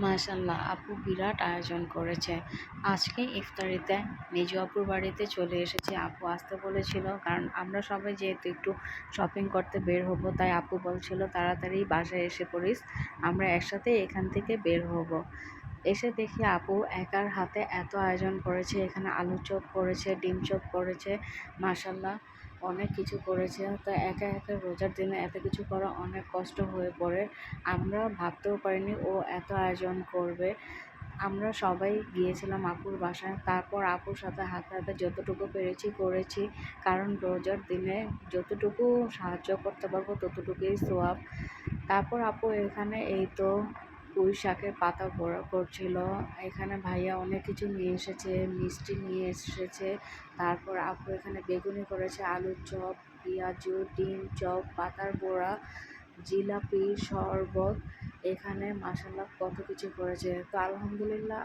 মাশাল্লাহ, আপু বিরাট আয়োজন করেছে। আজকে ইফতারিতে মেজো আপুর বাড়িতে চলে এসেছি। আপু আসতে বলেছিল, কারণ আমরা সবাই যেহেতু একটু শপিং করতে বের হব, তাই আপু বলছিল তাড়াতাড়ি বাসায় এসে পড়িস, আমরা একসাথে এখান থেকে বের হব। এসে দেখি আপু একার হাতে এত আয়োজন করেছে। এখানে আলু চপ করেছে, ডিম চপ করেছে, মাশাল্লাহ অনেক কিছু করেছে। তো একা একা রোজার দিনে এত কিছু করা অনেক কষ্ট হয়ে পড়ে। আমরা ভাবতেও পারিনি ও এত আয়োজন করবে। আমরা সবাই গিয়েছিলাম আপুর বাসায়। তারপর আপুর সাথে হাতে হাতে যতটুকু পেরেছি করেছি, কারণ রোজার দিনে যতটুকু সাহায্য করতে পারবো ততটুকুই সোয়াব। তারপর আপু এখানে এই তো পুঁই শাকের পাতা বড়া করছিল। এখানে ভাইয়া অনেক কিছু নিয়ে এসেছে, মিষ্টি নিয়ে এসেছে। তারপর আপু এখানে বেগুনি করেছে, আলুর চপ, পেঁয়াজু, ডিম চপ, পাতার বড়া, জিলাপি, শরবত। এখানে মাশাল্লাহ কত কিছু করেছে। তো আলহামদুলিল্লাহ।